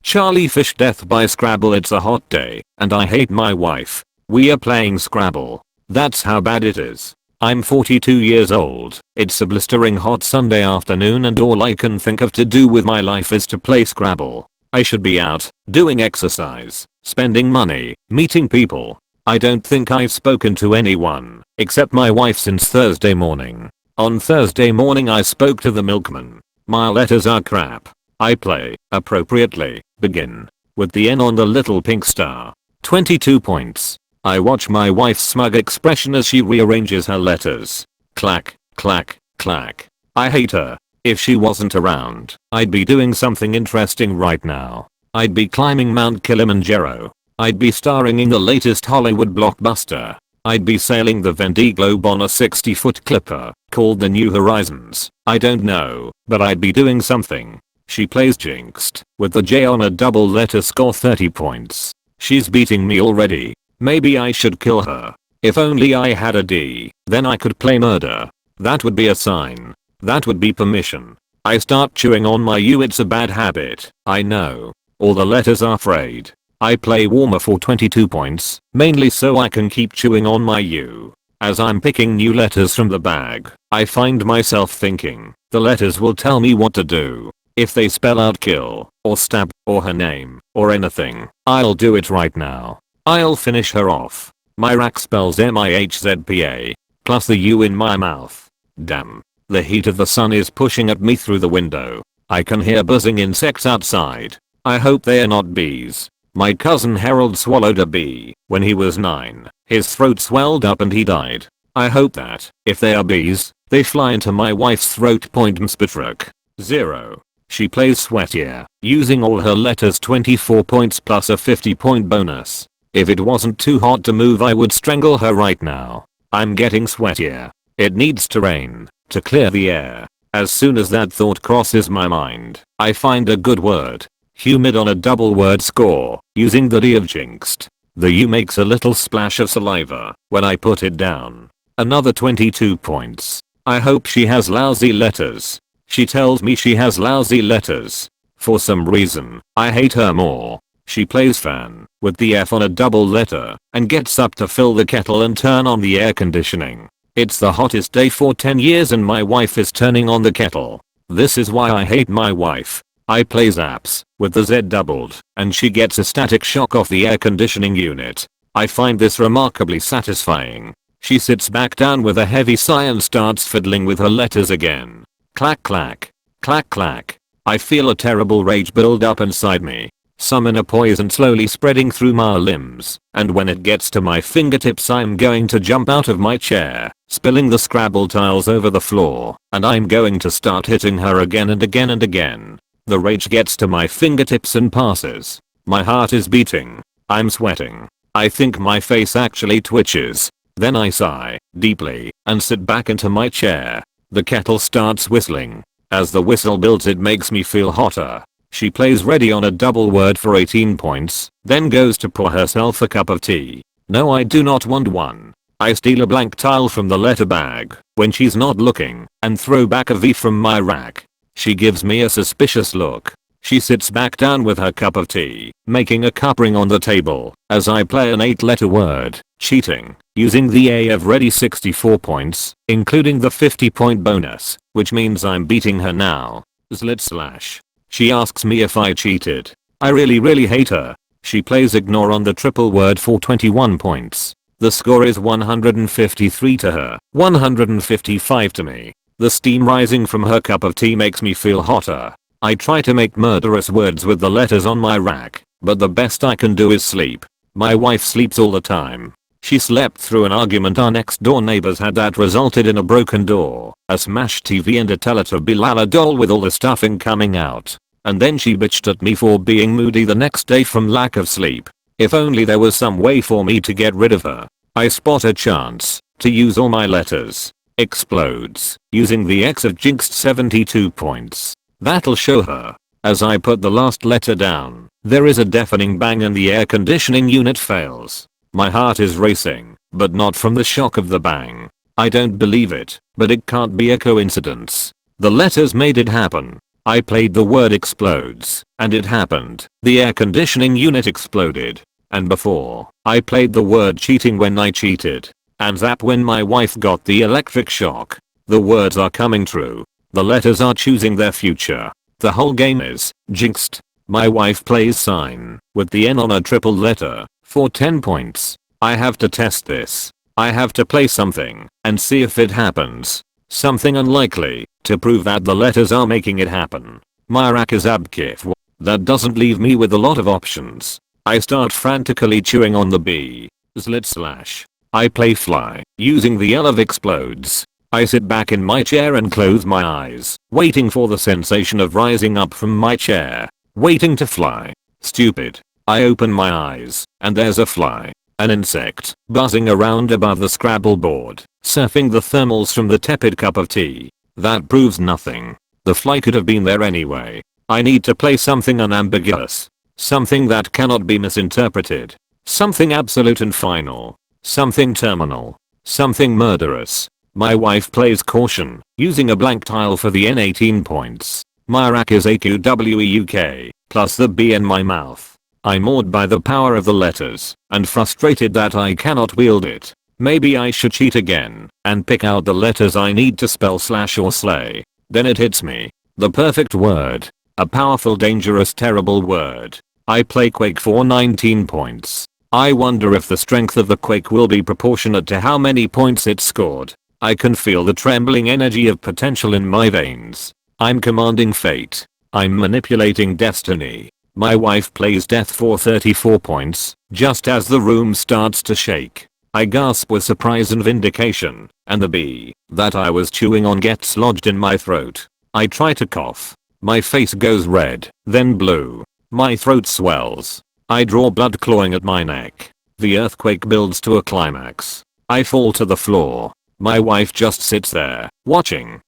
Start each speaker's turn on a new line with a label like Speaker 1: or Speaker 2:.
Speaker 1: Charlie Fish death by Scrabble. It's a hot day and I hate my wife. We are playing Scrabble. That's how bad it is. I'm 42 years old. It's a blistering hot Sunday afternoon and all I can think of to do with my life is to play Scrabble. I should be out, doing exercise, spending money, meeting people. I don't think I've spoken to anyone, except my wife since Thursday morning. On Thursday morning I spoke to the milkman. My letters are crap. I play, appropriately, begin, with the N on the little pink star. 22 points. I watch my wife's smug expression as she rearranges her letters. Clack, clack, clack. I hate her. If she wasn't around, I'd be doing something interesting right now. I'd be climbing Mount Kilimanjaro. I'd be starring in the latest Hollywood blockbuster. I'd be sailing the Vendée Globe on a 60-foot clipper, called the New Horizons. I don't know, but I'd be doing something. She plays Jinxed, with the J on a double letter, score 30 points. She's beating me already. Maybe I should kill her. If only I had a D, then I could play murder. That would be a sign. That would be permission. I start chewing on my U. It's a bad habit, I know. All the letters are frayed. I play warmer for 22 points, mainly so I can keep chewing on my U. As I'm picking new letters from the bag, I find myself thinking, the letters will tell me what to do. If they spell out kill, or stab, or her name, or anything, I'll do it right now. I'll finish her off. My rack spells MIHZPA, plus the U in my mouth. Damn. The heat of the sun is pushing at me through the window. I can hear buzzing insects outside. I hope they are not bees. My cousin Harold swallowed a bee when he was 9. His throat swelled up and he died. I hope that, if they are bees, they fly into my wife's throat. Mspitruk. 0. She plays Sweatier, using all her letters, 24 points plus a 50-point bonus. If it wasn't too hot to move I would strangle her right now. I'm getting sweatier. It needs to rain, to clear the air. As soon as that thought crosses my mind, I find a good word. Humid on a double word, score, using the D of Jinxed. The U makes a little splash of saliva when I put it down. Another 22 points. I hope she has lousy letters. She tells me she has lousy letters. For some reason, I hate her more. She plays fan, with the F on a double letter, and gets up to fill the kettle and turn on the air conditioning. It's the hottest day for 10 years and my wife is turning on the kettle. This is why I hate my wife. I play Zaps, with the Z doubled, and she gets a static shock off the air conditioning unit. I find this remarkably satisfying. She sits back down with a heavy sigh and starts fiddling with her letters again. Clack clack. Clack clack. I feel a terrible rage build up inside me. Summon a poison slowly spreading through my limbs, and when it gets to my fingertips I'm going to jump out of my chair, spilling the Scrabble tiles over the floor, and I'm going to start hitting her again and again and again. The rage gets to my fingertips and passes. My heart is beating. I'm sweating. I think my face actually twitches. Then I sigh, deeply, and sit back into my chair. The kettle starts whistling. As the whistle builds it makes me feel hotter. She plays ready on a double word for 18 points, then goes to pour herself a cup of tea. No, I do not want one. I steal a blank tile from the letter bag when she's not looking and throw back a V from my rack. She gives me a suspicious look. She sits back down with her cup of tea, making a cup ring on the table as I play an 8-letter word, cheating, using the A of ready, 64 points, including the 50-point bonus, which means I'm beating her now. // She asks me if I cheated. I really hate her. She plays ignore on the triple word for 21 points. The score is 153 to her, 155 to me. The steam rising from her cup of tea makes me feel hotter. I try to make murderous words with the letters on my rack, but the best I can do is sleep. My wife sleeps all the time. She slept through an argument our next door neighbors had that resulted in a broken door, a smashed TV and a Teletubby doll with all the stuffing coming out. And then she bitched at me for being moody the next day from lack of sleep. If only there was some way for me to get rid of her. I spot a chance to use all my letters. Explodes, using the X of Jinxed, 72 points. That'll show her. As I put the last letter down, there is a deafening bang and the air conditioning unit fails. My heart is racing, but not from the shock of the bang. I don't believe it, but it can't be a coincidence. The letters made it happen. I played the word explodes, and it happened. The air conditioning unit exploded. And before, I played the word cheating when I cheated. And zap when my wife got the electric shock. The words are coming true. The letters are choosing their future. The whole game is jinxed. My wife plays sign with the N on a triple letter for 10 points. I have to test this. I have to play something and see if it happens. Something unlikely to prove that the letters are making it happen. Myrak is abkif. That doesn't leave me with a lot of options. I start frantically chewing on the B. Slit slash. I play fly using the L of explodes. I sit back in my chair and close my eyes, waiting for the sensation of rising up from my chair. Waiting to fly. Stupid. I open my eyes, and there's a fly. An insect, buzzing around above the Scrabble board, surfing the thermals from the tepid cup of tea. That proves nothing. The fly could have been there anyway. I need to play something unambiguous. Something that cannot be misinterpreted. Something absolute and final. Something terminal. Something murderous. My wife plays caution, using a blank tile for the N18 points. My rack is AQWEUK, plus the B in my mouth. I'm awed by the power of the letters, and frustrated that I cannot wield it. Maybe I should cheat again, and pick out the letters I need to spell slash or slay. Then it hits me. The perfect word. A powerful, dangerous, terrible word. I play Quake for 19 points. I wonder if the strength of the Quake will be proportionate to how many points it scored. I can feel the trembling energy of potential in my veins. I'm commanding fate. I'm manipulating destiny. My wife plays death for 34 points, just as the room starts to shake. I gasp with surprise and vindication, and the B that I was chewing on gets lodged in my throat. I try to cough. My face goes red, then blue. My throat swells. I draw blood clawing at my neck. The earthquake builds to a climax. I fall to the floor. My wife just sits there, watching.